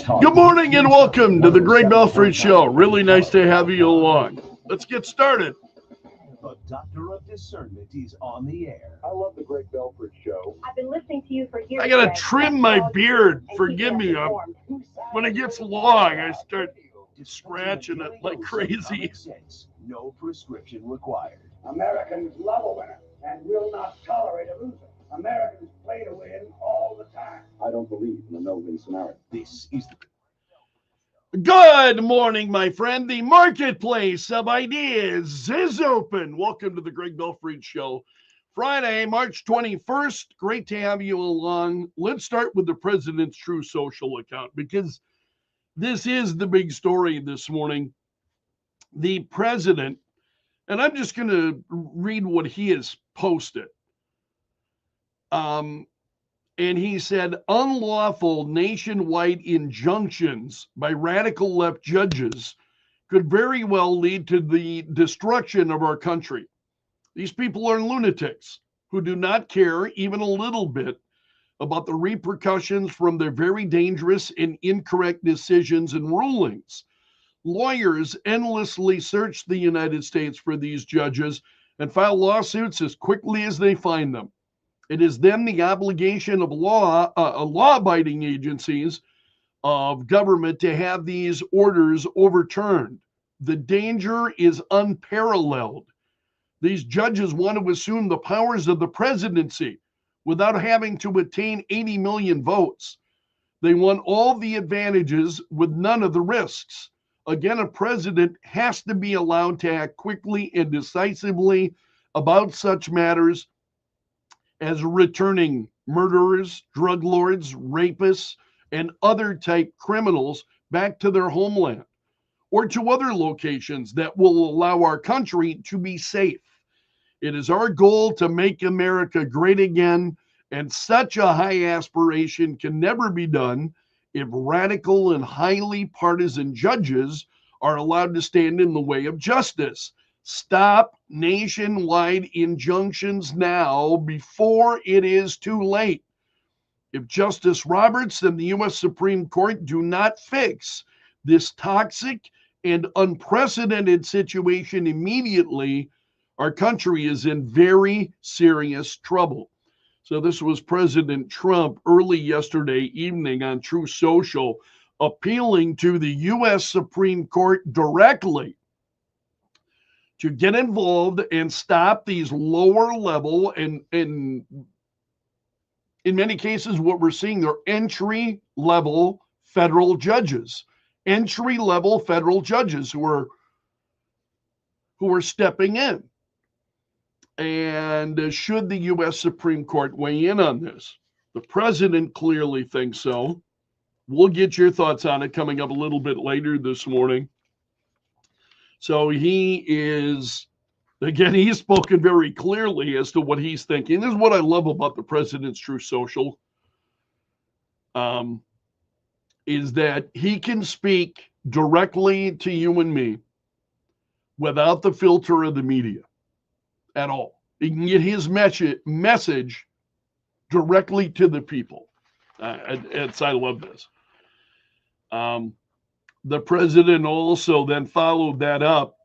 Good morning and welcome to the Greg Belfrage Show. Really nice to have you along. Let's get started. The Doctor of Discernment is on the air. I love the Greg Belfrage Show. I've been listening to you for years. I gotta Greg. trim my beard. And Forgive keeping me. us informed. When it gets long, I start scratching it like crazy. No prescription required. Americans love a winner and will not tolerate a loser. Americans play to win all the time. I don't believe in a no-win scenario. This is Good morning, my friend. The marketplace of ideas is open. Welcome to the Greg Belfrage Show. Friday, March 21st. Great to have you along. Let's start with the president's True Social account because this is the big story this morning. The president, and I'm just going to read what he has posted. And he said, unlawful nationwide injunctions by radical left judges could very well lead to the destruction of our country. These people are lunatics who do not care even a little bit about the repercussions from their very dangerous and incorrect decisions and rulings. Lawyers endlessly search the United States for these judges and file lawsuits as quickly as they find them. It is then the obligation of law-abiding agencies of government to have these orders overturned. The danger is unparalleled. These judges want to assume the powers of the presidency without having to attain 80 million votes. They want all the advantages with none of the risks. Again, a president has to be allowed to act quickly and decisively about such matters as returning murderers, drug lords, rapists, and other type criminals back to their homeland or to other locations that will allow our country to be safe. It is our goal to make America great again, and such a high aspiration can never be done if radical and highly partisan judges are allowed to stand in the way of justice. Stop nationwide injunctions now before it is too late. If Justice Roberts and the U.S. Supreme Court do not fix this toxic and unprecedented situation immediately, our country is in very serious trouble. So this was President Trump early yesterday evening on True Social, appealing to the U.S. Supreme Court directly to get involved and stop these lower level and in many cases what we're seeing, they're entry level federal judges who are stepping in. And should the U.S. Supreme Court weigh in on this? The president clearly thinks so. We'll get your thoughts on it coming up a little bit later this morning. So he's spoken very clearly as to what he's thinking. This is what I love about the president's True Social, is that he can speak directly to you and me without the filter of the media at all. He can get his message directly to the people. I love this. The president also then followed that up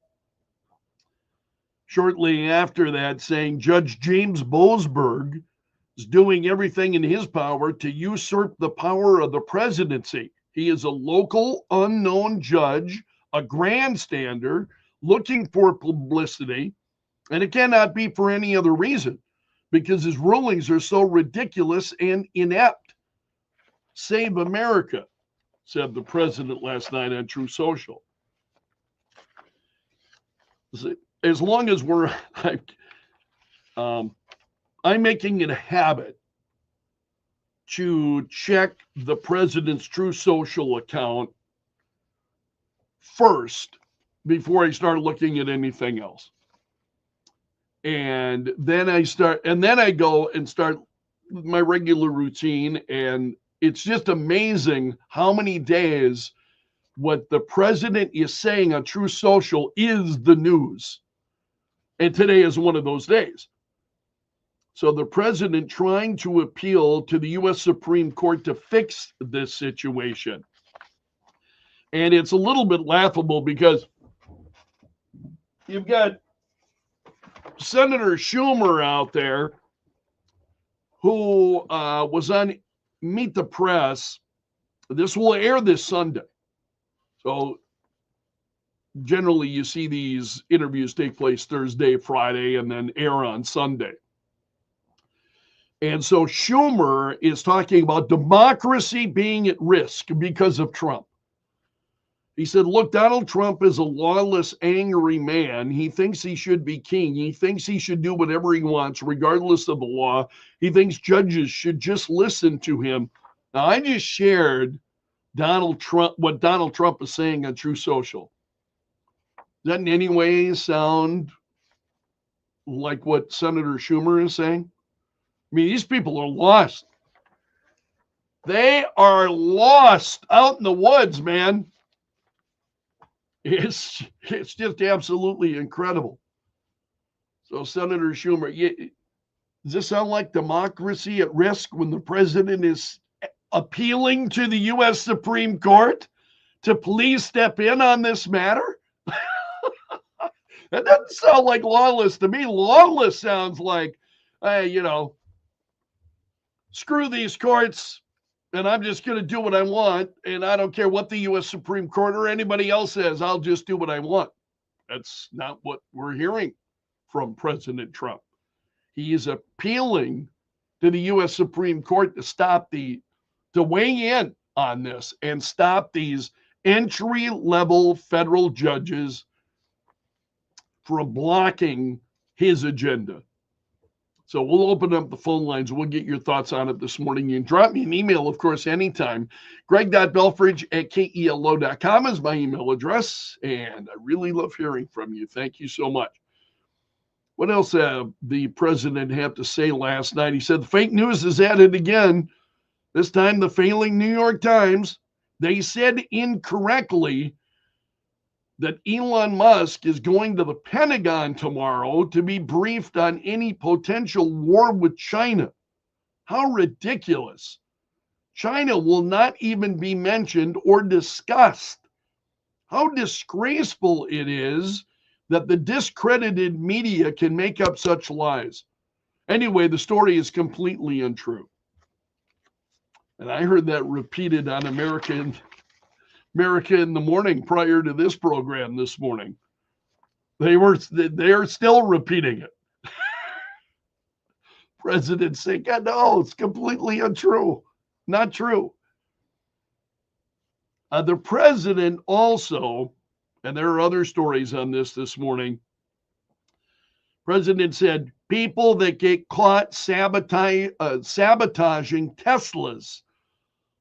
shortly after that, saying Judge James Boasberg is doing everything in his power to usurp the power of the presidency. He is a local, unknown judge, a grandstander, looking for publicity, and it cannot be for any other reason because his rulings are so ridiculous and inept. Save America, said the president last night on True Social. As long as I'm making it a habit to check the president's True Social account first before I start looking at anything else. And then I go and start my regular routine, and it's just amazing how many days what the president is saying on True Social is the news. And today is one of those days. So the president trying to appeal to the U.S. Supreme Court to fix this situation. And it's a little bit laughable because you've got Senator Schumer out there who was on Meet the Press. This will air this Sunday. So generally you see these interviews take place Thursday, Friday, and then air on Sunday. And so Schumer is talking about democracy being at risk because of Trump. He said, look, Donald Trump is a lawless, angry man. He thinks he should be king. He thinks he should do whatever he wants, regardless of the law. He thinks judges should just listen to him. Now, I just shared what Donald Trump is saying on True Social. Does that in any way sound like what Senator Schumer is saying? I mean, these people are lost. They are lost out in the woods, man. It's just absolutely incredible. So, Senator Schumer, does this sound like democracy at risk when the president is appealing to the U.S. Supreme Court to please step in on this matter? That doesn't sound like lawless to me. Lawless sounds like, hey, screw these courts, and I'm just going to do what I want, and I don't care what the U.S. Supreme Court or anybody else says. I'll just do what I want. That's not what we're hearing from President Trump. He is appealing to the U.S. Supreme Court to weigh in on this and stop these entry-level federal judges from blocking his agenda. So we'll open up the phone lines. We'll get your thoughts on it this morning. You can drop me an email, of course, anytime. greg.belfrage@kelo.com is my email address, and I really love hearing from you. Thank you so much. What else the president had to say last night? He said the fake news is at it again. This time the failing New York Times. They said incorrectly that Elon Musk is going to the Pentagon tomorrow to be briefed on any potential war with China. How ridiculous. China will not even be mentioned or discussed. How disgraceful it is that the discredited media can make up such lies. Anyway, the story is completely untrue. And I heard that repeated on America in the Morning prior to this program this morning. They are still repeating it. President saying, no, it's completely untrue. Not true. The president also, and there are other stories on this morning, president said people that get caught sabotaging Teslas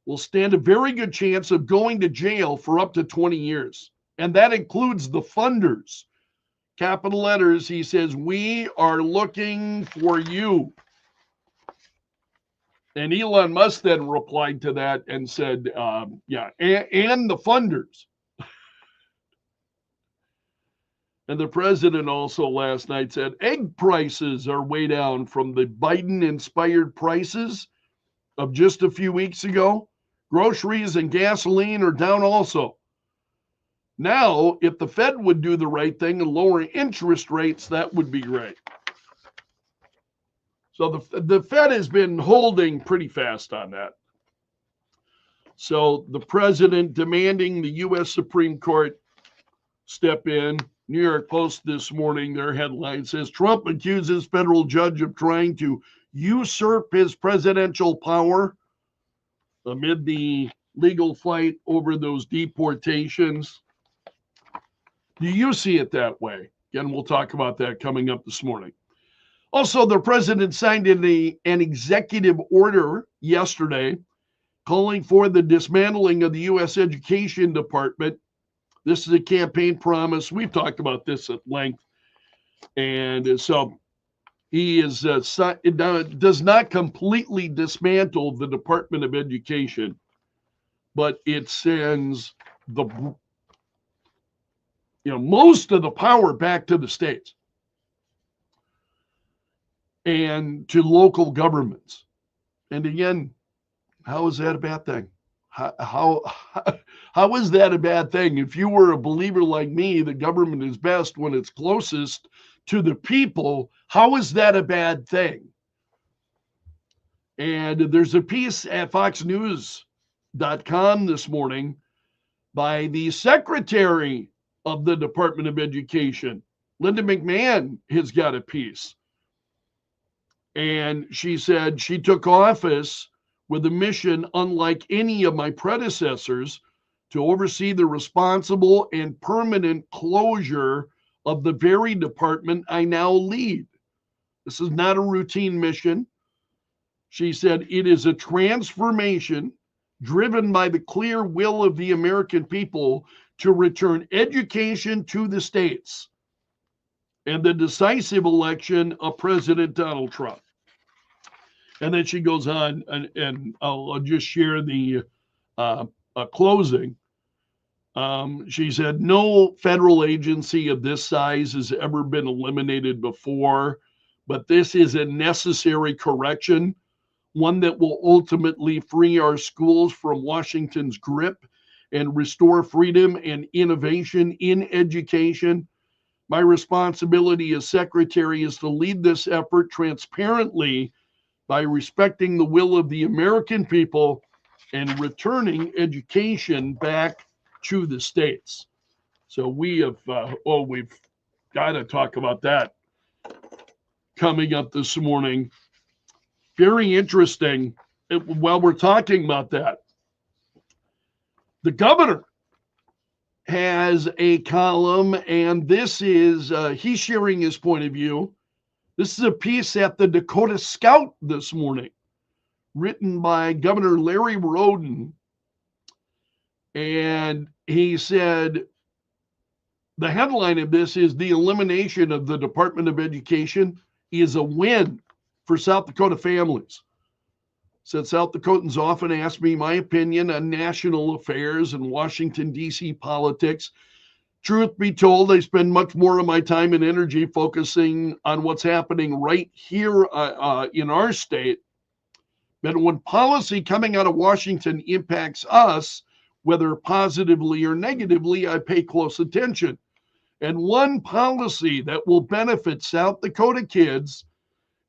will stand a very good chance of going to jail for up to 20 years. And that includes the funders. Capital letters, he says, we are looking for you. And Elon Musk then replied to that and said, and the funders. And the president also last night said egg prices are way down from the Biden-inspired prices of just a few weeks ago. Groceries and gasoline are down also. Now, if the Fed would do the right thing and lower interest rates, that would be great. So the Fed has been holding pretty fast on that. So the president demanding the U.S. Supreme Court step in. New York Post this morning, their headline says, Trump accuses federal judge of trying to usurp his presidential power amid the legal fight over those deportations. Do you see it that way? Again, we'll talk about that coming up this morning. Also, the president signed an executive order yesterday calling for the dismantling of the U.S. Education Department. This is a campaign promise. We've talked about this at length. And so he does not completely dismantle the Department of Education, but it sends most of the power back to the states and to local governments. And again, how is that a bad thing? how is that a bad thing? If you were a believer like me, the government is best when it's closest to the people. How is that a bad thing? And there's a piece at foxnews.com this morning by the secretary of the Department of Education. Linda McMahon has got a piece. And she said she took office with a mission unlike any of my predecessors to oversee the responsible and permanent closure of the very department I now lead. This is not a routine mission. She said it is a transformation driven by the clear will of the American people to return education to the states and the decisive election of President Donald Trump. And then she goes on, and I'll just share the closing. She said, no federal agency of this size has ever been eliminated before, but this is a necessary correction, one that will ultimately free our schools from Washington's grip and restore freedom and innovation in education. My responsibility as secretary is to lead this effort transparently by respecting the will of the American people and returning education back to the states. So we have, we've got to talk about that coming up this morning. Very interesting. While we're talking about that, the governor has a column, and this is, he's sharing his point of view. This is a piece at the Dakota Scout this morning, written by Governor Larry Roden. And he said, the headline of this is the elimination of the Department of Education is a win for South Dakota families. Said South Dakotans often ask me my opinion on national affairs and Washington, D.C. politics. Truth be told, I spend much more of my time and energy focusing on what's happening right here in our state. But when policy coming out of Washington impacts us, whether positively or negatively, I pay close attention. And one policy that will benefit South Dakota kids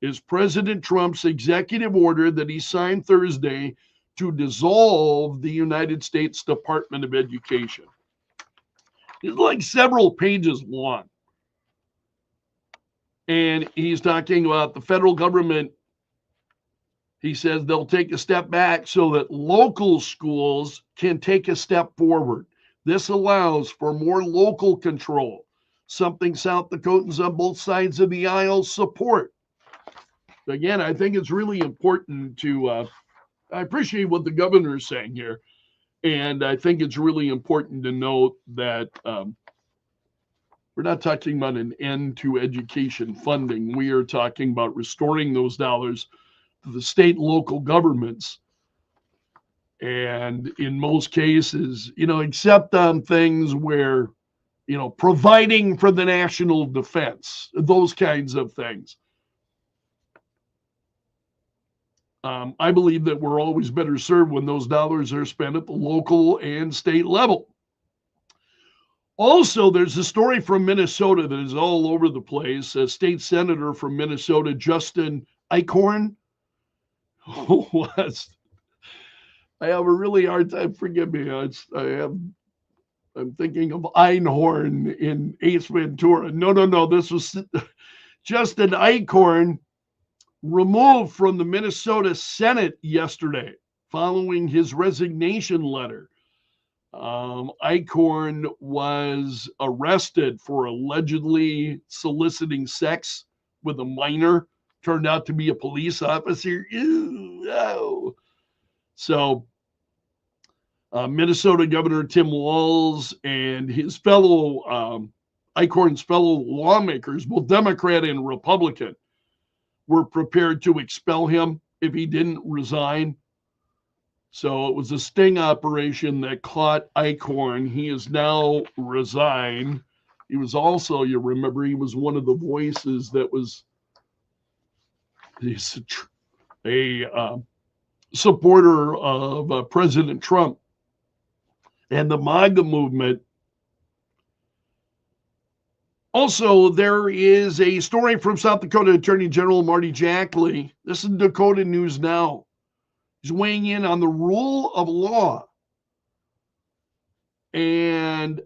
is President Trump's executive order that he signed Thursday to dissolve the United States Department of Education. It's like several pages long. And he's talking about the federal government. He says they'll take a step back so that local schools can take a step forward. This allows for more local control, something South Dakotans on both sides of the aisle support. Again, I think it's really important to, I appreciate what the governor is saying here. And I think it's really important to note that we're not talking about an end to education funding. We are talking about restoring those dollars to the state and local governments. And in most cases, except on things where, providing for the national defense, those kinds of things. I believe that we're always better served when those dollars are spent at the local and state level. Also, there's a story from Minnesota that is all over the place. A state senator from Minnesota, Justin Eichhorn, I have a really hard time, forgive me. I'm thinking of Einhorn in Ace Ventura. No, this was Justin Eichhorn, removed from the Minnesota Senate yesterday following his resignation letter. Eichhorn was arrested for allegedly soliciting sex with a minor, turned out to be a police officer. Ew, oh. So Minnesota Governor Tim Walz and his fellow, Eichhorn's fellow lawmakers, both Democrat and Republican, were prepared to expel him if he didn't resign. So it was a sting operation that caught Eichhorn. He has now resigned. He was also, you remember, he was one of the voices that was a supporter of President Trump and the MAGA movement. Also, there is a story from South Dakota Attorney General Marty Jackley. This is Dakota News Now. He's weighing in on the rule of law. And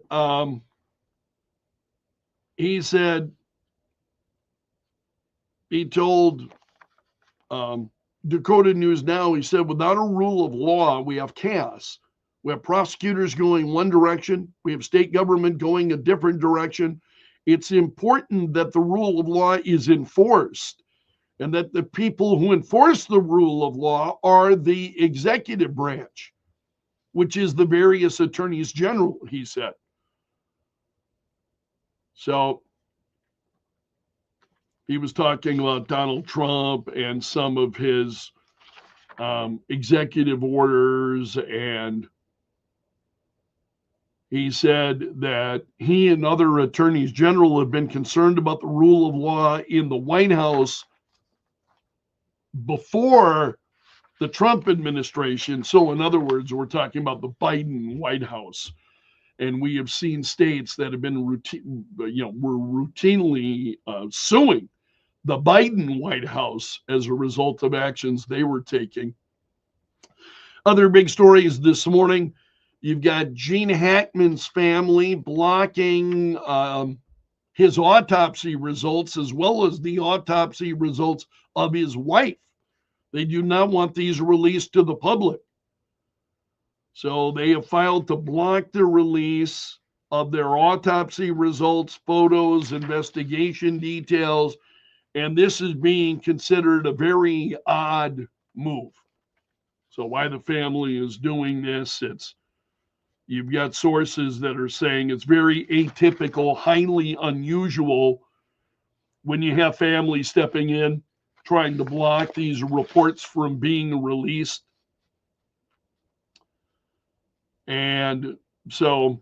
he said, he told Dakota News Now, he said, without a rule of law, we have chaos. We have prosecutors going one direction. We have state government going a different direction. It's important that the rule of law is enforced and that the people who enforce the rule of law are the executive branch, which is the various attorneys general, he said. So he was talking about Donald Trump and some of his executive orders, and he said that he and other attorneys general have been concerned about the rule of law in the White House before the Trump administration. So in other words, we're talking about the Biden White House. And we have seen states that have been routinely suing the Biden White House as a result of actions they were taking. Other big stories this morning. You've got Gene Hackman's family blocking his autopsy results as well as the autopsy results of his wife. They do not want these released to the public. So they have filed to block the release of their autopsy results, photos, investigation details, and this is being considered a very odd move. So why the family is doing this, you've got sources that are saying it's very atypical, highly unusual when you have families stepping in, trying to block these reports from being released. And so,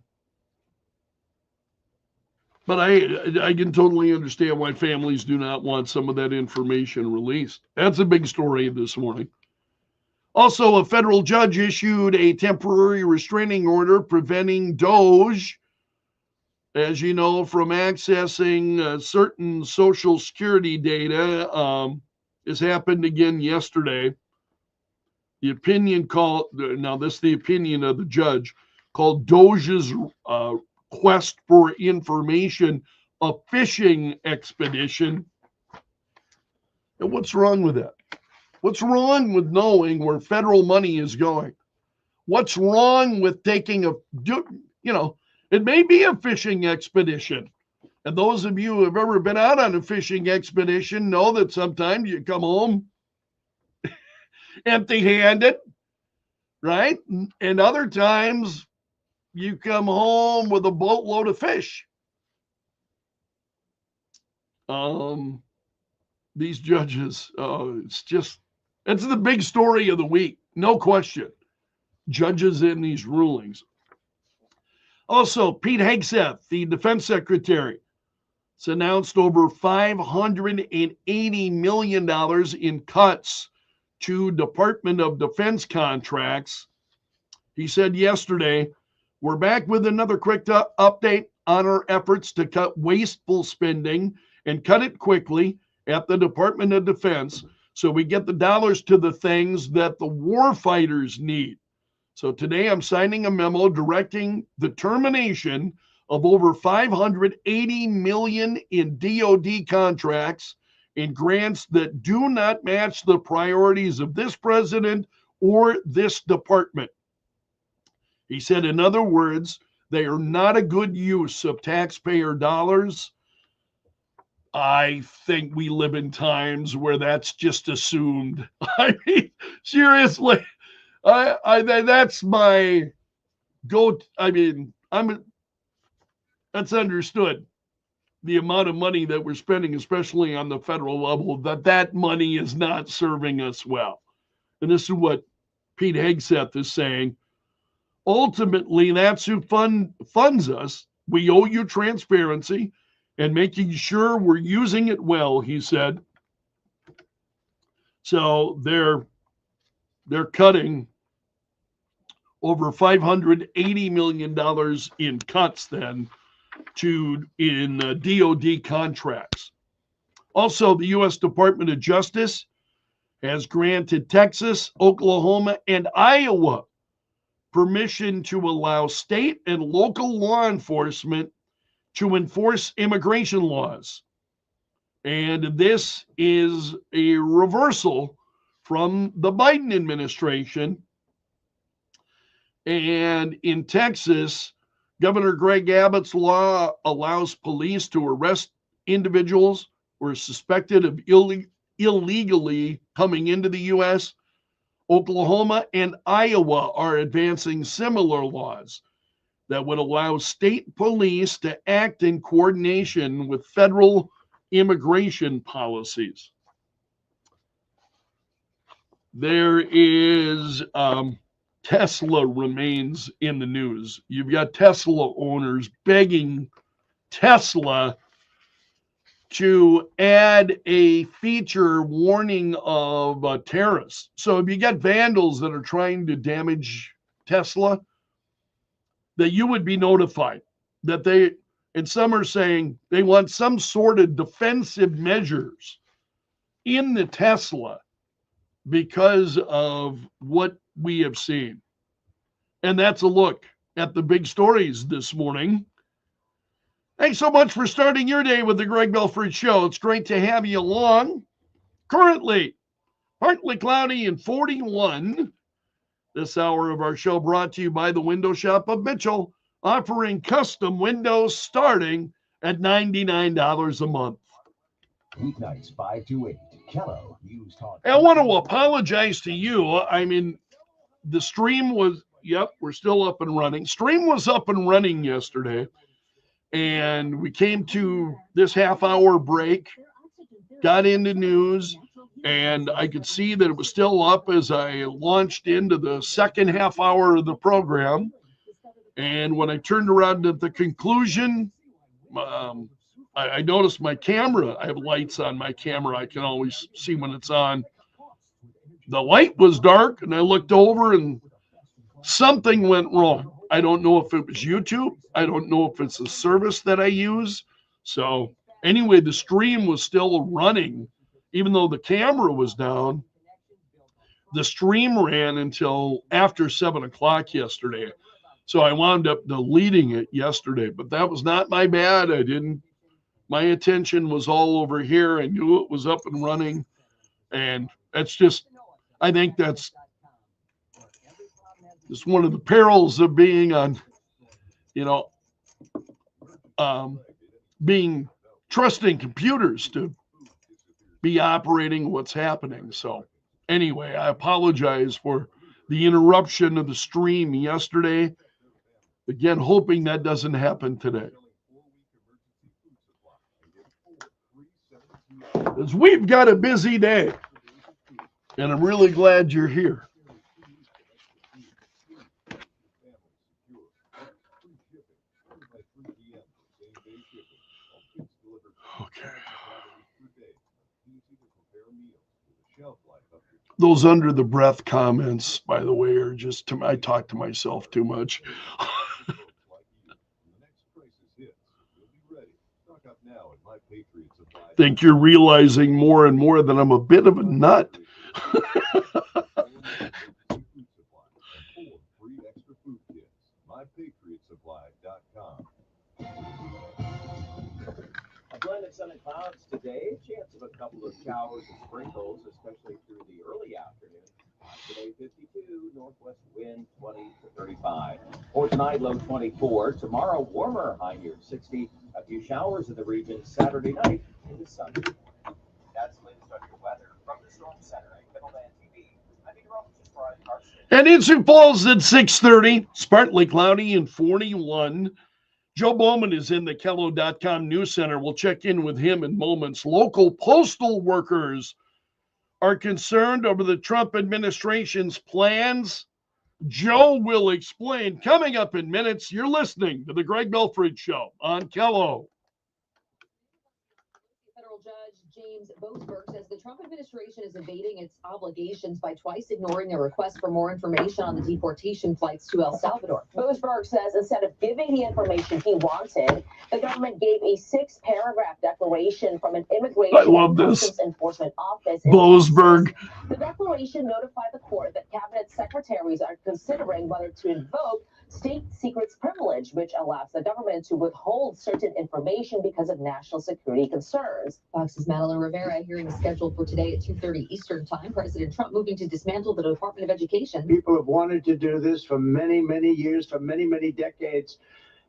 but I can totally understand why families do not want some of that information released. That's a big story this morning. Also, a federal judge issued a temporary restraining order preventing Doge, as you know, from accessing certain Social Security data. This happened again yesterday. The opinion this is the opinion of the judge, called Doge's quest for information a phishing expedition. And what's wrong with that? What's wrong with knowing where federal money is going? What's wrong with taking it may be a fishing expedition. And those of you who have ever been out on a fishing expedition know that sometimes you come home empty-handed, right? And other times you come home with a boatload of fish. These judges, it's the big story of the week, no question. Judges in these rulings. Also, Pete Hegseth, the defense secretary, has announced over $580 million in cuts to Department of Defense contracts. He said yesterday, we're back with another quick update on our efforts to cut wasteful spending and cut it quickly at the Department of Defense so we get the dollars to the things that the war fighters need. So today I'm signing a memo directing the termination of over $580 million in DoD contracts in grants that do not match the priorities of this president or this department. He said, in other words, they are not a good use of taxpayer dollars. I think we live in times where that's just assumed. I mean, seriously, that's my go. I mean, that's understood. The amount of money that we're spending, especially on the federal level, that money is not serving us well. And this is what Pete Hegseth is saying. Ultimately, that's who funds us. We owe you transparency and making sure we're using it well, he said. So they're they're cutting over $580 million in cuts then in DOD contracts. Also, the U.S. Department of Justice has granted Texas, Oklahoma, and Iowa permission to allow state and local law enforcement to enforce immigration laws. And this is a reversal from the Biden administration. And in Texas, Governor Greg Abbott's law allows police to arrest individuals who are suspected of illegally coming into the U.S. Oklahoma and Iowa are advancing similar laws that would allow state police to act in coordination with federal immigration policies. There is Tesla remains in the news. You've got Tesla owners begging Tesla to add a feature warning of terrorists. So if you got vandals that are trying to damage Tesla, that you would be notified that they, and some are saying they want some sort of defensive measures in the Tesla because of what we have seen. And that's a look at the big stories this morning. Thanks so much for starting your day with the Greg Belfrage Show. It's great to have you along. Currently, partly cloudy and 41. This hour of our show brought to you by the Window Shop of Mitchell, offering custom windows starting at $99 a month. Weeknights 5 to 8. Kello used hot. I want to apologize to you. I mean, the stream was, we're still up and running. Stream was up and running yesterday. And we came to this half-hour break, got into news, and I could see that it was still up as I launched into the second half hour of the program. And when I turned around at the conclusion, I noticed my camera. I have lights on my camera. I can always see when it's on. The light was dark, and I looked over, and something went wrong. I don't know if it was YouTube. I don't know if it's a service that I use. So anyway, the stream was still running, even though the camera was down. The stream ran until after 7 o'clock yesterday. So I wound up deleting it yesterday, but that was not my bad. My attention was all over here. I knew it was up and running. And that's just, I think that's it's one of the perils of being on, being trusting computers to be operating what's happening. So anyway, I apologize for the interruption of the stream yesterday. Again, hoping that doesn't happen today. Because we've got a busy day, and I'm really glad you're here. Okay. Those under the breath comments, by the way, are just, I talk to myself too much. Think you're realizing more and more that I'm a bit of a nut. A blend of sun and clouds today. Chance of a couple of showers and sprinkles, especially through the early afternoon. Today, 52. Northwest wind, 20 to 35. For tonight, low 24. Tomorrow, warmer, high near 60. A few showers in the region Saturday night into Sunday. That's the latest on your weather from the Storm Center at Middleland TV. I'm meteorologist Brian Carson. And in Sioux Falls at 6:30. It's partly cloudy and 41. Joe Bowman is in the Kello.com News Center. We'll check in with him in moments. Local postal workers are concerned over the Trump administration's plans. Joe will explain. Coming up in minutes, you're listening to the Greg Belfrage Show on Kello. Federal Federal Judge James Boasberg says the Trump administration is evading its obligations by twice ignoring a request for more information on the deportation flights to El Salvador. Boasberg says instead of giving the information he wanted, the government gave a 6-paragraph declaration from an immigration and customs enforcement office. Boasberg. The declaration notified the court that cabinet secretaries are considering whether to invoke state secrets privilege, which allows the government to withhold certain information because of national security concerns. Fox's Madeline Rivera hearing is scheduled for today at 2:30 Eastern Time. President Trump moving to dismantle the Department of Education. People have wanted to do this for many, many years, for many, many decades.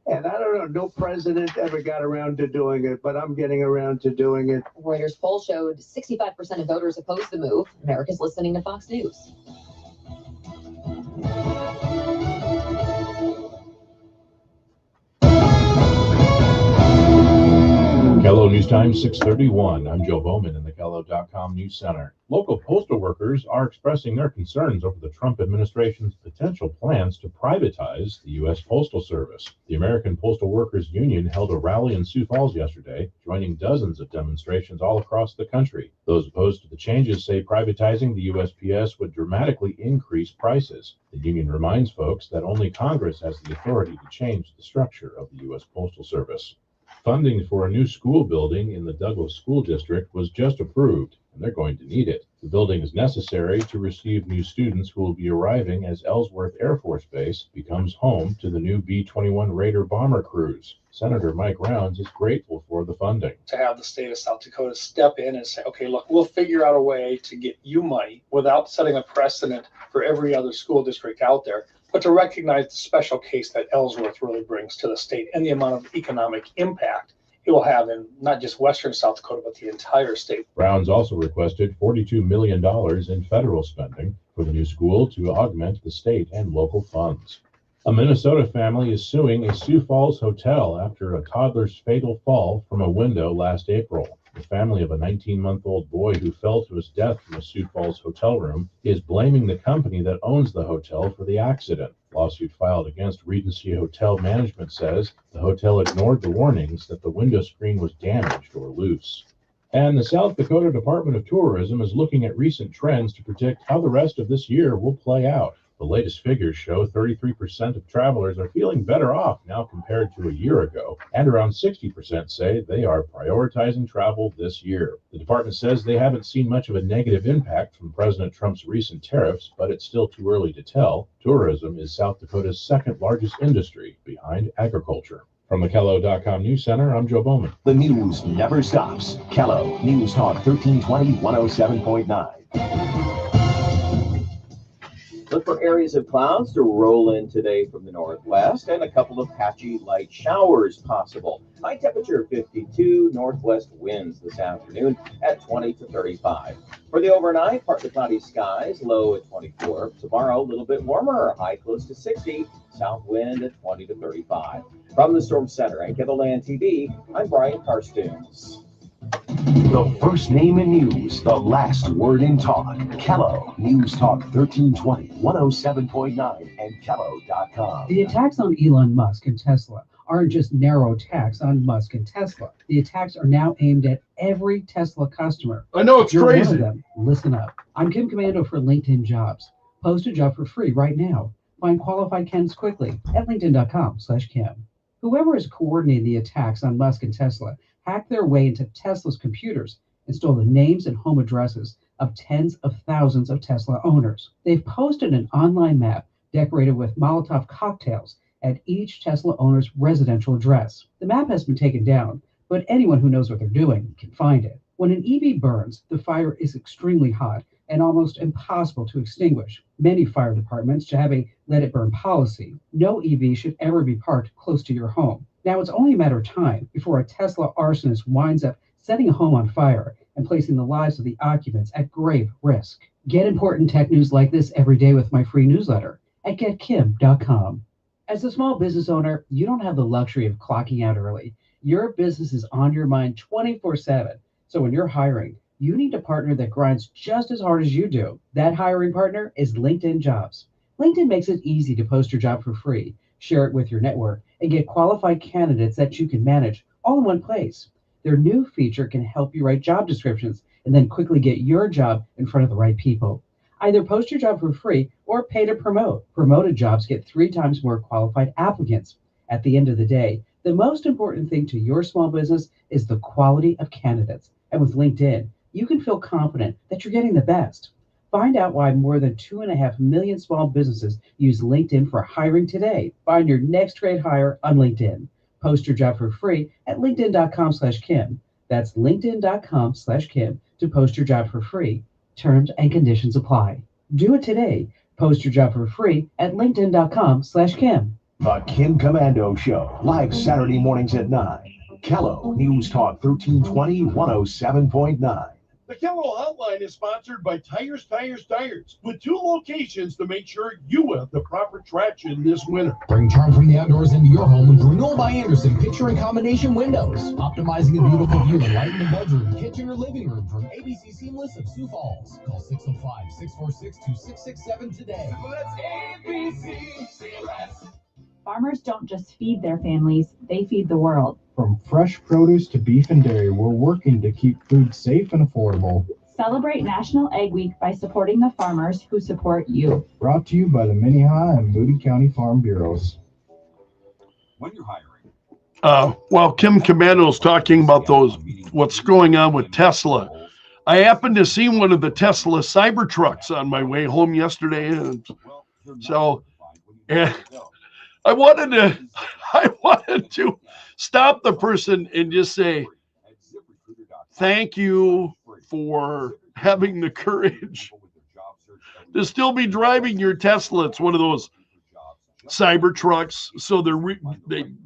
And I don't know, no president ever got around to doing it, but I'm getting around to doing it. Reuters poll showed 65% of voters oppose the move. America's listening to Fox News. Kello News Time 6:31. I'm Joe Bowman in the Kello.com News Center. Local postal workers are expressing their concerns over the Trump administration's potential plans to privatize the U.S. Postal Service. The American Postal Workers Union held a rally in Sioux Falls yesterday, joining dozens of demonstrations all across the country. Those opposed to the changes say privatizing the USPS would dramatically increase prices. The union reminds folks that only Congress has the authority to change the structure of the U.S. Postal Service. Funding for a new school building in the Douglas School District was just approved, and they're going to need it. The building is necessary to receive new students who will be arriving as Ellsworth Air Force Base becomes home to the new B-21 Raider bomber crews. Senator Mike Rounds is grateful for the funding. To have the state of South Dakota step in and say, okay, look, we'll figure out a way to get you money without setting a precedent for every other school district out there, but to recognize the special case that Ellsworth really brings to the state and the amount of economic impact it will have in not just western South Dakota, but the entire state. Rounds also requested $42 million in federal spending for the new school to augment the state and local funds. A Minnesota family is suing a Sioux Falls hotel after a toddler's fatal fall from a window last April. The family of a 19-month-old boy who fell to his death from a Sioux Falls hotel room is blaming the company that owns the hotel for the accident. Lawsuit filed against Regency Hotel Management says the hotel ignored the warnings that the window screen was damaged or loose. And the South Dakota Department of Tourism is looking at recent trends to predict how the rest of this year will play out. The latest figures show 33% of travelers are feeling better off now compared to a year ago, and around 60% say they are prioritizing travel this year. The department says they haven't seen much of a negative impact from President Trump's recent tariffs, but it's still too early to tell. Tourism is South Dakota's second largest industry, behind agriculture. From the Kello.com News Center, I'm Joe Bowman. The news never stops. Kello News Talk 1320 107.9. Look for areas of clouds to roll in today from the northwest and a couple of patchy light showers possible. High temperature 52, northwest winds this afternoon at 20 to 35. For the overnight, partly cloudy skies, low at 24. Tomorrow, a little bit warmer, high close to 60, south wind at 20 to 35. From the Storm Center at Kettleland TV, I'm Brian Carstoons. The first name in news, the last word in talk. Kello News Talk 1320 107.9 and Kello.com. The attacks on Elon Musk and Tesla aren't just narrow attacks on Musk and Tesla. The attacks are now aimed at every Tesla customer. I know, it's If you're crazy. one of them, listen up. I'm Kim Commando for LinkedIn Jobs. Post a job for free right now. Find qualified candidates quickly at linkedin.com/Kim. Whoever is coordinating the attacks on Musk and Tesla hacked their way into Tesla's computers and stole the names and home addresses of tens of thousands of Tesla owners. They've posted an online map decorated with Molotov cocktails at each Tesla owner's residential address. The map has been taken down, but anyone who knows what they're doing can find it. When an EV burns, the fire is extremely hot and almost impossible to extinguish. Many fire departments have a let it burn policy. No EV should ever be parked close to your home. Now it's only a matter of time before a Tesla arsonist winds up setting a home on fire and placing the lives of the occupants at grave risk. Get important tech news like this every day with my free newsletter at getkim.com. As a small business owner, you don't have the luxury of clocking out early. Your business is on your mind 24/7. So when you're hiring, you need a partner that grinds just as hard as you do. That hiring partner is LinkedIn Jobs. LinkedIn makes it easy to post your job for free, share it with your network, and get qualified candidates that you can manage all in one place. Their new feature can help you write job descriptions and then quickly get your job in front of the right people. Either post your job for free or pay to promote. Promoted jobs get 3 times more qualified applicants. At the end of the day, the most important thing to your small business is the quality of candidates. And with LinkedIn, you can feel confident that you're getting the best. Find out why more than 2.5 million small businesses use LinkedIn for hiring today. Find your next great hire on LinkedIn. Post your job for free at linkedin.com/Kim. That's linkedin.com/Kim to post your job for free. Terms and conditions apply. Do it today. Post your job for free at linkedin.com/Kim. The Kim Commando Show, live Saturday mornings at 9. Kello News Talk 1320 107.9. The Kello Hotline is sponsored by Tires, with 2 locations to make sure you have the proper traction this winter. Bring charm from the outdoors into your home with Renewal by Andersen picture and combination windows. Optimizing a beautiful view and light in the bedroom, kitchen, or living room from ABC Seamless of Sioux Falls. Call 605-646-2667 today. That's ABC Seamless. Farmers don't just feed their families, they feed the world. From fresh produce to beef and dairy, we're working to keep food safe and affordable. Celebrate National Egg Week by supporting the farmers who support you. Brought to you by the Minnehaha and Moody County Farm Bureaus. When you're hiring. While Kim Commando's talking about what's going on with Tesla, I happened to see one of the Tesla Cybertrucks on my way home yesterday, and so I wanted to stop the person and just say, thank you for having the courage to still be driving your Tesla. It's one of those Cybertrucks, so they're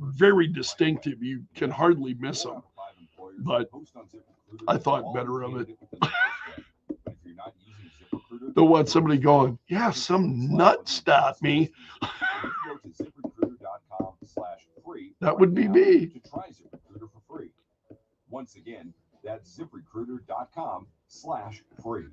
very distinctive. You can hardly miss them. But I thought better of it. Don't want somebody going, yeah, some nut stopped me. That would be me. To try ZipRecruiter for free. Once again, that's ZipRecruiter.com/free.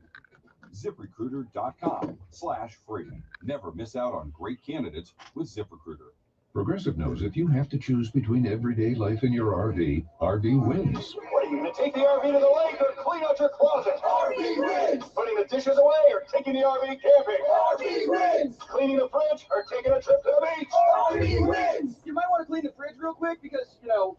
ZipRecruiter.com/free. Never miss out on great candidates with ZipRecruiter. Progressive knows if you have to choose between everyday life and your RV, RV wins. What are you going to take the RV to the lake or clean out your closet? RV wins! Putting the dishes away or taking the RV camping? RV wins! Cleaning the fridge or taking a trip to the beach? RV wins! You might want to clean the fridge real quick because,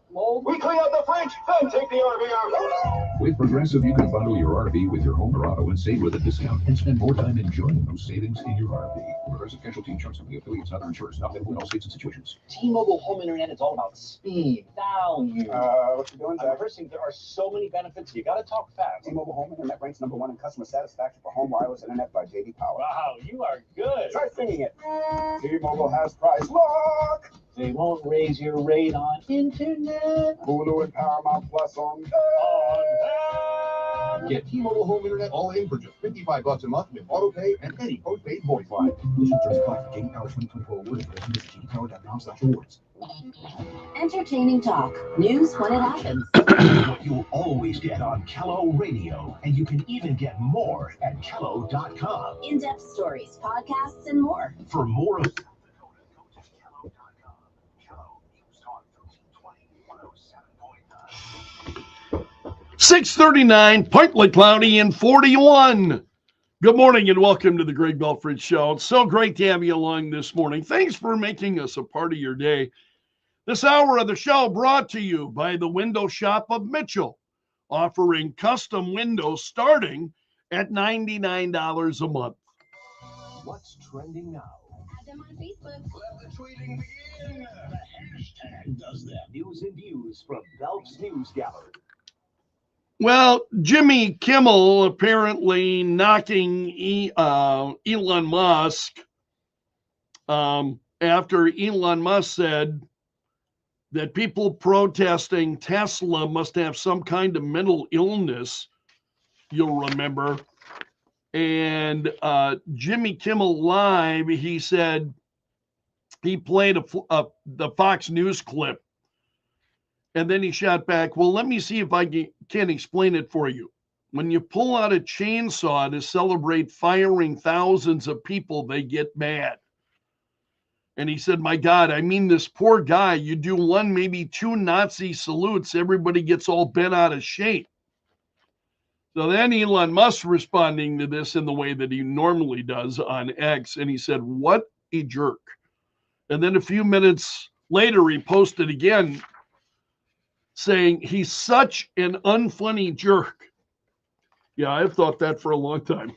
mold. We clean out the fridge, then take the RV out. With Progressive, you can bundle your RV with your home or auto and save with a discount and spend more time enjoying those savings in your RV. Progressive Casualty Insurance Company affiliates and other insurers not available in all states and situations. T-Mobile home internet is all about speed, value. What you doing, Jack? First thing, there are so many benefits. You got to talk fast. T-Mobile home internet ranks #1 in customer satisfaction for home wireless internet by J.D. Power. Wow, you are good. Try singing it. T-Mobile has price lock. They won't raise your rate on internet. Hulu and Paramount Plus on Get T-Mobile home internet all in for just $55 a month with auto pay and any postpaid voice line. Listen just apply for J.D. Power 2024 awards. Visit jdpower.com/awards. Entertaining talk. News when it happens. What you'll always get on Kello Radio, and you can even get more at Kello.com. In-depth stories, podcasts, and more. For more of 639, partly cloudy and 41. Good morning and welcome to the Greg Belfrage Show. It's so great to have you along this morning. Thanks for making us a part of your day. This hour of the show brought to you by the Window Shop of Mitchell, offering custom windows starting at $99 a month. What's trending now? Add them on Facebook. Let the tweeting begin. The hashtag does that. News and views from Belf's News Gallery. Well, Jimmy Kimmel apparently knocking Elon Musk after Elon Musk said that people protesting Tesla must have some kind of mental illness, you'll remember. And Jimmy Kimmel Live, he said he played the Fox News clip. And then he shot back, well, let me see if I can explain it for you. When you pull out a chainsaw to celebrate firing thousands of people, they get mad. And he said, my God, I mean, this poor guy, you do one, maybe two Nazi salutes, everybody gets all bent out of shape. So then Elon Musk responding to this in the way that he normally does on X, and he said, what a jerk. And then a few minutes later, he posted again saying, he's such an unfunny jerk. Yeah, I've thought that for a long time.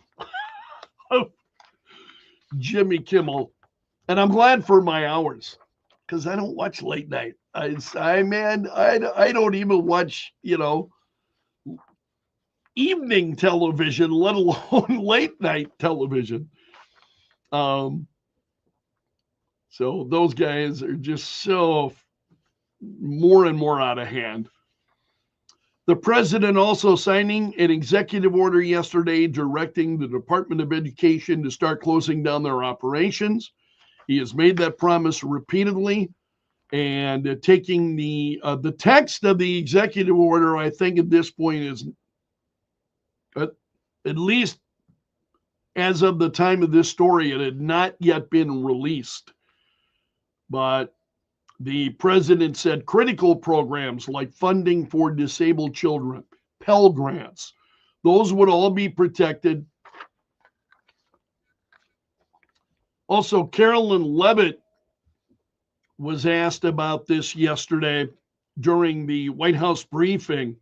Jimmy Kimmel. And I'm glad for my hours because I don't watch late night. I don't even watch, evening television, let alone late night television. So those guys are just so more and more out of hand. The president also signing an executive order yesterday directing the Department of Education to start closing down their operations. He has made that promise repeatedly, and taking the text of the executive order, I think at this point is, at least as of the time of this story, it had not yet been released. But the president said critical programs like funding for disabled children, Pell Grants, those would all be protected. Also, Carolyn Levitt was asked about this yesterday during the White House briefing.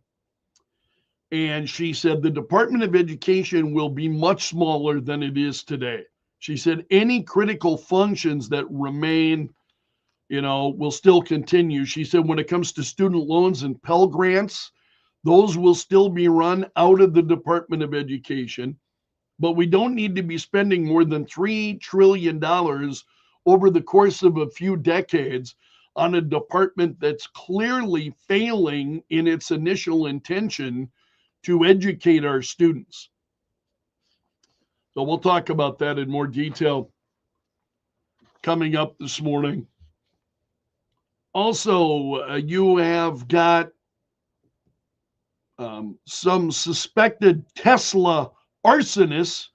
And she said the Department of Education will be much smaller than it is today. She said any critical functions that remain, will still continue. She said when it comes to student loans and Pell Grants, those will still be run out of the Department of Education. But we don't need to be spending more than $3 trillion over the course of a few decades on a department that's clearly failing in its initial intention to educate our students. So we'll talk about that in more detail coming up this morning. Also, you have got some suspected Tesla arsonists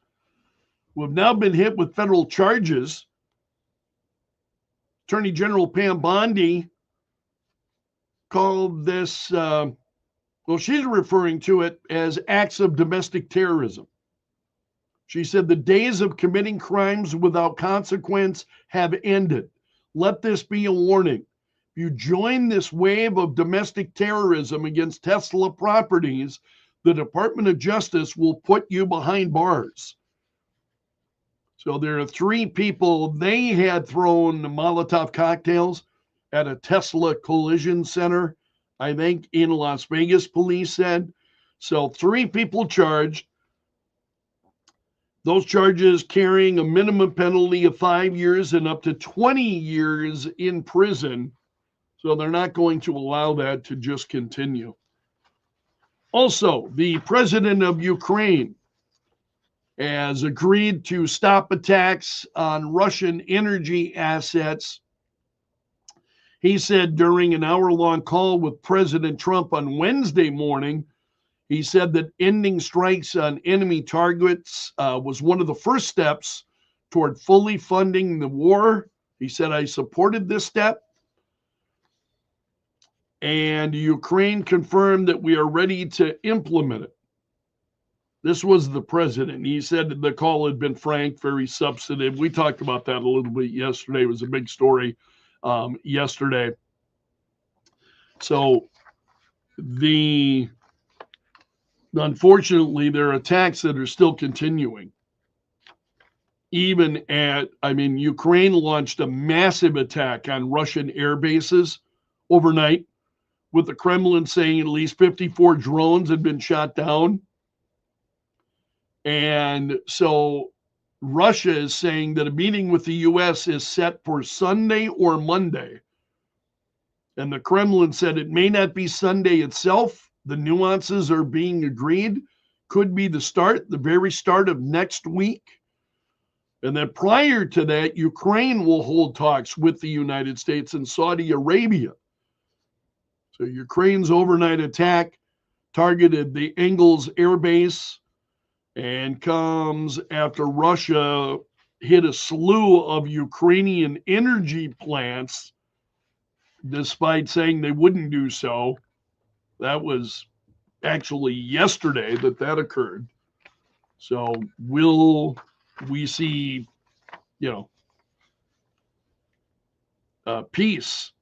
who have now been hit with federal charges. Attorney General Pam Bondi called this, she's referring to it as acts of domestic terrorism. She said the days of committing crimes without consequence have ended. Let this be a warning. If you join this wave of domestic terrorism against Tesla properties, the Department of Justice will put you behind bars. So there are 3 people, they had thrown Molotov cocktails at a Tesla collision center, I think in Las Vegas, police said. So 3 people charged. Those charges carrying a minimum penalty of 5 years and up to 20 years in prison. So they're not going to allow that to just continue. Also, the president of Ukraine has agreed to stop attacks on Russian energy assets. He said during an hour-long call with President Trump on Wednesday morning, he said that ending strikes on enemy targets was one of the first steps toward fully funding the war. He said, I supported this step. And Ukraine confirmed that we are ready to implement it. This was the president. He said that the call had been frank, very substantive. We talked about that a little bit yesterday. It was a big story yesterday. So unfortunately, there are attacks that are still continuing. Ukraine launched a massive attack on Russian air bases overnight, with the Kremlin saying at least 54 drones had been shot down. And so Russia is saying that a meeting with the U.S. is set for Sunday or Monday. And the Kremlin said it may not be Sunday itself. The nuances are being agreed. Could be the very start of next week. And then prior to that, Ukraine will hold talks with the United States and Saudi Arabia. So Ukraine's overnight attack targeted the Engels Air Base and comes after Russia hit a slew of Ukrainian energy plants, despite saying they wouldn't do so. That was actually yesterday that occurred. So will we see, peace?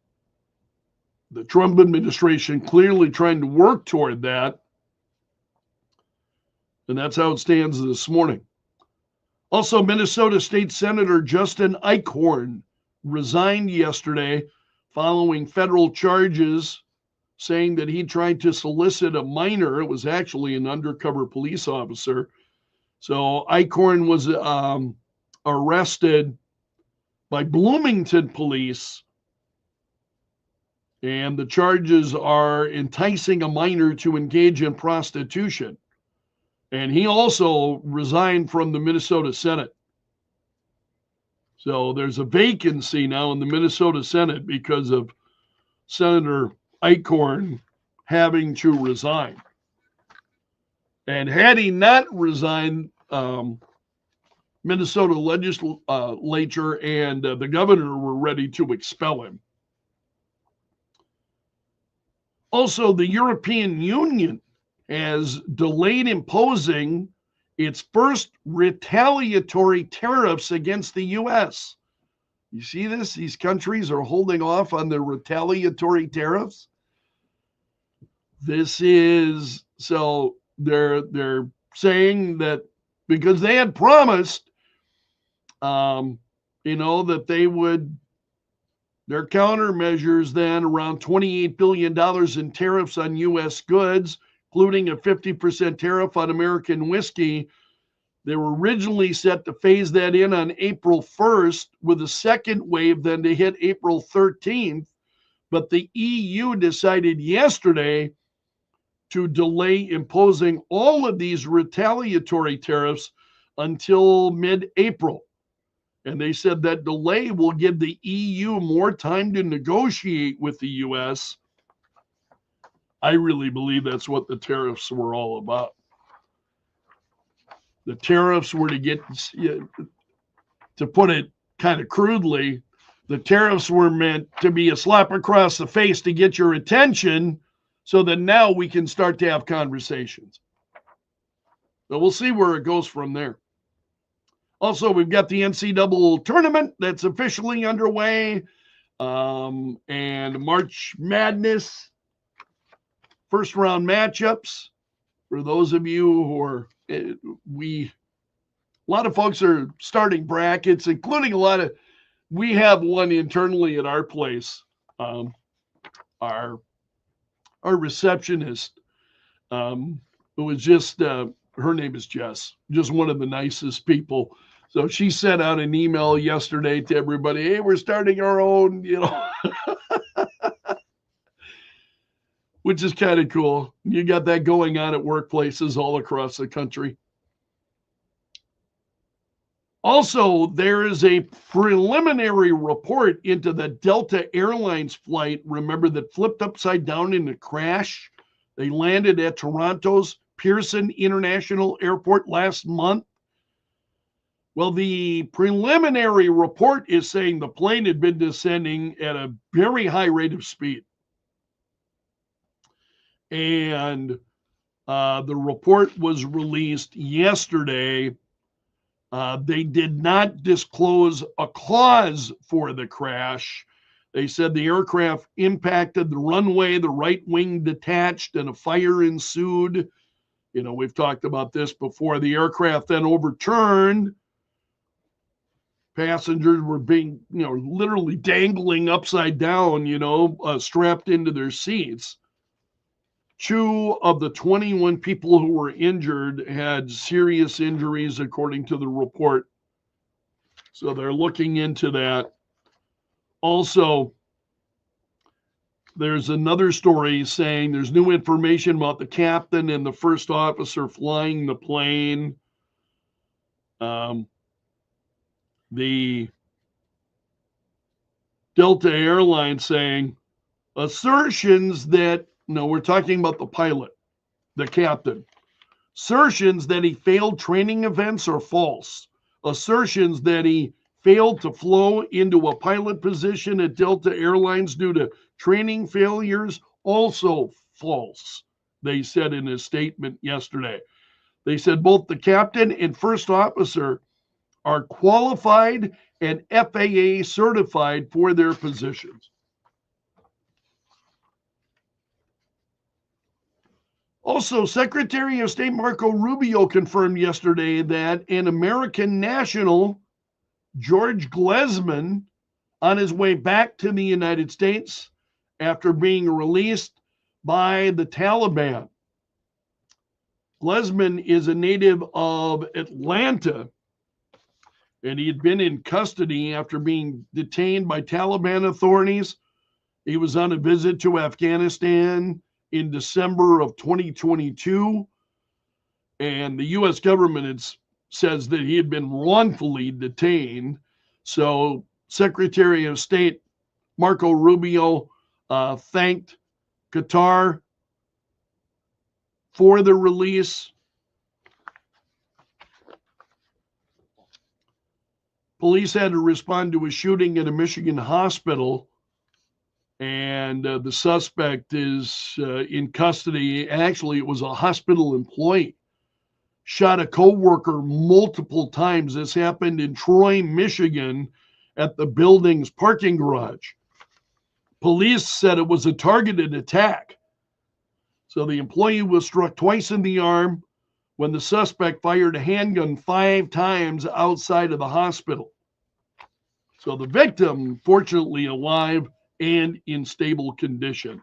The Trump administration clearly trying to work toward that. And that's how it stands this morning. Also, Minnesota State Senator Justin Eichhorn resigned yesterday following federal charges saying that he tried to solicit a minor. It was actually an undercover police officer. So Eichhorn was arrested by Bloomington police, and the charges are enticing a minor to engage in prostitution. And he also resigned from the Minnesota Senate. So there's a vacancy now in the Minnesota Senate because of Senator Eichhorn having to resign. And had he not resigned, Minnesota legislature and the governor were ready to expel him. Also, the European Union has delayed imposing its first retaliatory tariffs against the U.S. You see this? These countries are holding off on their retaliatory tariffs. This is, so they're saying that because they had promised, that they would, their countermeasures then around $28 billion in tariffs on U.S. goods, including a 50% tariff on American whiskey. They were originally set to phase that in on April 1st, with a second wave then to hit April 13th. But the EU decided yesterday to delay imposing all of these retaliatory tariffs until mid-April. And they said that delay will give the EU more time to negotiate with the U.S. I really believe that's what the tariffs were all about. The tariffs were to get, to put it kind of crudely, the tariffs were meant to be a slap across the face to get your attention so that now we can start to have conversations. So we'll see where it goes from there. Also, we've got the NCAA tournament that's officially underway, and March Madness first round matchups. For those of you who are, a lot of folks are starting brackets, including we have one internally at our place. Our receptionist, who was just, her name is Jess, just one of the nicest people. So she sent out an email yesterday to everybody, hey, we're starting our own, which is kind of cool. You got that going on at workplaces all across the country. Also, there is a preliminary report into the Delta Airlines flight, remember, that flipped upside down in a crash. They landed at Toronto's Pearson International Airport last month. Well, the preliminary report is saying the plane had been descending at a very high rate of speed. And the report was released yesterday. They did not disclose a cause for the crash. They said the aircraft impacted the runway, the right wing detached, and a fire ensued. We've talked about this before. The aircraft then overturned. Passengers were being, literally dangling upside down, strapped into their seats. 2 of the 21 people who were injured had serious injuries, according to the report. So they're looking into that. Also, there's another story saying there's new information about the captain and the first officer flying the plane. The Delta Airlines saying assertions that, no, we're talking about the pilot, the captain. Assertions that he failed training events are false. assertions that he failed to flow into a pilot position at Delta Airlines due to training failures, also false, they said in a statement yesterday. They said both the captain and first officer are qualified and FAA certified for their positions. Also, Secretary of State Marco Rubio confirmed yesterday that an American national, George Glesman, on his way back to the United States after being released by the Taliban. Glesman is a native of Atlanta, and he had been in custody after being detained by Taliban authorities. He was on a visit to Afghanistan in December of 2022, and the U.S. government says that he had been wrongfully detained. So Secretary of State Marco Rubio thanked Qatar for the release. Police had to respond to a shooting at a Michigan hospital, and the suspect is in custody. Actually, it was a hospital employee. Shot a co-worker multiple times. This happened in Troy, Michigan, at the building's parking garage. Police said it was a targeted attack. So the employee was struck twice in the arm when the suspect fired a handgun 5 times outside of the hospital. So the victim, fortunately alive and in stable condition.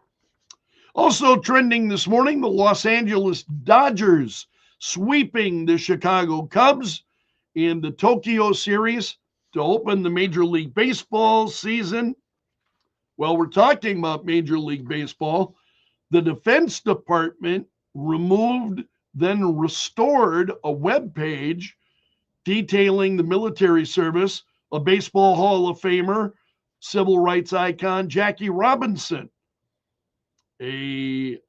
Also trending this morning, the Los Angeles Dodgers sweeping the Chicago Cubs in the Tokyo series to open the Major League Baseball season. Well, we're talking about Major League Baseball. The Defense Department removed, then restored a web page detailing the military service of Baseball Hall of Famer, civil rights icon Jackie Robinson. This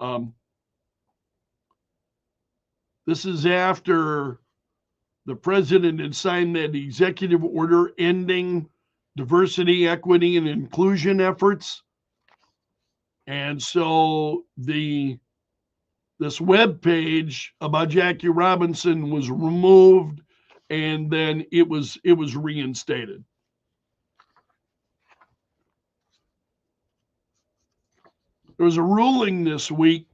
is after the president had signed that executive order ending diversity, equity, and inclusion efforts. And so this web page about Jackie Robinson was removed, and then it was reinstated. There was a ruling this week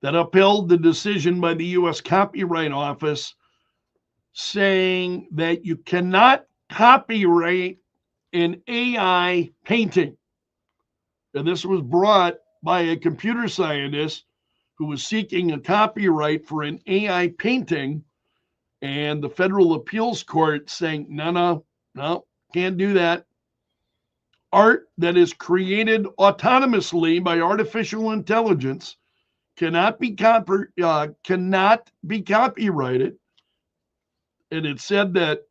that upheld the decision by the U.S. Copyright Office saying that you cannot copyright an AI painting. And this was brought by a computer scientist who was seeking a copyright for an AI painting, and the Federal Appeals Court saying, no, can't do that. Art that is created autonomously by artificial intelligence cannot be copyrighted. And it said that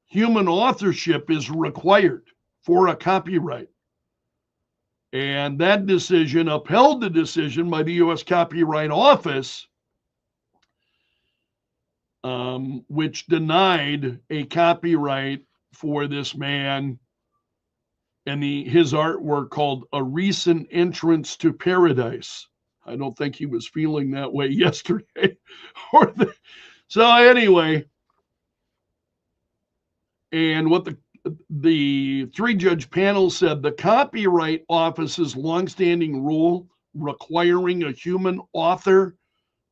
human authorship is required for a copyright. And that decision upheld the decision by the U.S. Copyright Office, which denied a copyright for this man and his artwork called A Recent Entrance to Paradise. I don't think he was feeling that way yesterday. So anyway, and what the 3-judge panel said, the Copyright Office's longstanding rule requiring a human author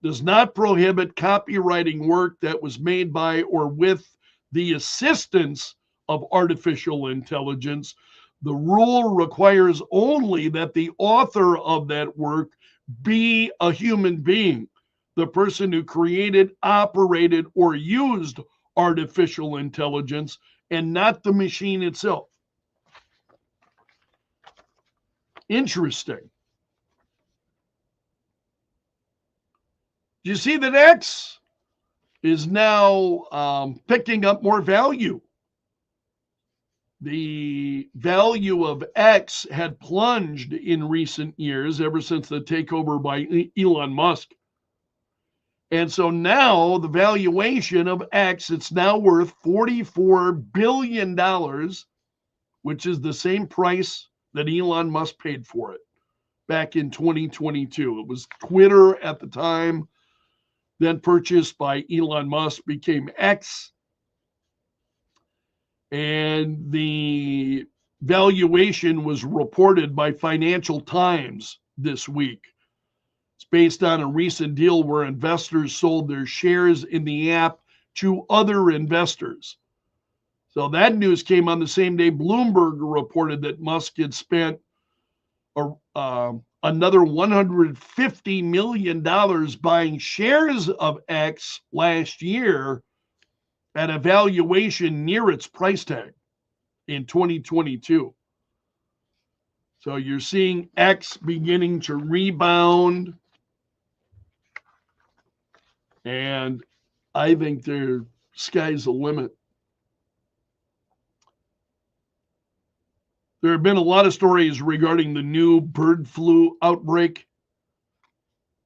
does not prohibit copywriting work that was made by or with the assistance of artificial intelligence. The rule requires only that the author of that work be a human being, the person who created, operated, or used artificial intelligence, and not the machine itself. Interesting. You see that X is now picking up more value. The value of X had plunged in recent years ever since the takeover by Elon Musk. And so now the valuation of X, it's now worth $44 billion, which is the same price that Elon Musk paid for it back in 2022. It was Twitter at the time, then purchased by Elon Musk, became X. And the valuation was reported by Financial Times this week. It's based on a recent deal where investors sold their shares in the app to other investors. So that news came on the same day Bloomberg reported that Musk had spent another $150 million buying shares of X last year at a valuation near its price tag in 2022. So you're seeing X beginning to rebound. And I think the sky's the limit. There have been a lot of stories regarding the new bird flu outbreak.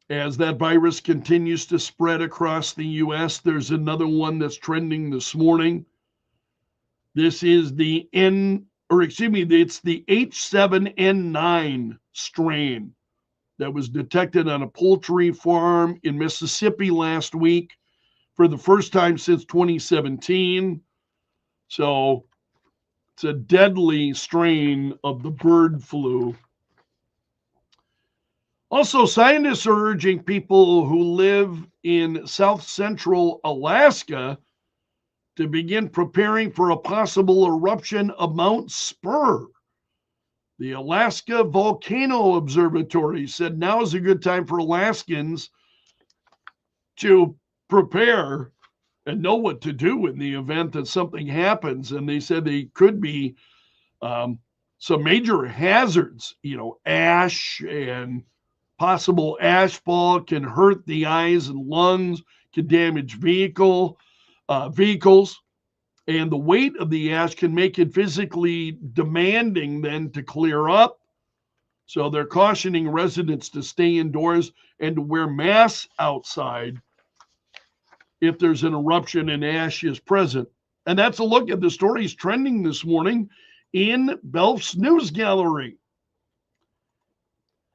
As that virus continues to spread across the U.S., there's another one that's trending this morning. This is the it's the H7N9 strain that was detected on a poultry farm in Mississippi last week for the first time since 2017. So it's a deadly strain of the bird flu. Also, scientists are urging people who live in south central Alaska to begin preparing for a possible eruption of Mount Spur. The Alaska Volcano Observatory said now is a good time for Alaskans to prepare and know what to do in the event that something happens. And they said they could be some major hazards, ash and possible ashfall can hurt the eyes and lungs, can damage vehicles, and the weight of the ash can make it physically demanding then to clear up. So they're cautioning residents to stay indoors and to wear masks outside if there's an eruption and ash is present. And that's a look at the stories trending this morning in Belf's News Gallery.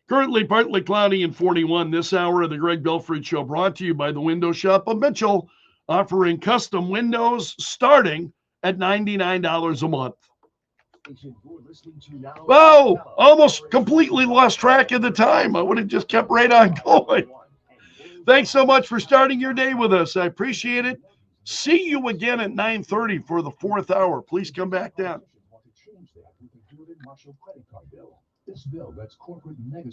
Currently partly cloudy and 41 this hour of the Greg Belfrage Show, brought to you by the Window Shop of Mitchell, offering custom windows starting at $99 a month. Whoa, almost completely lost track of the time. I would have just kept right on going. Thanks so much for starting your day with us. I appreciate it. See you again at 9:30 for the fourth hour. Please come back down. This bill lets corporate mega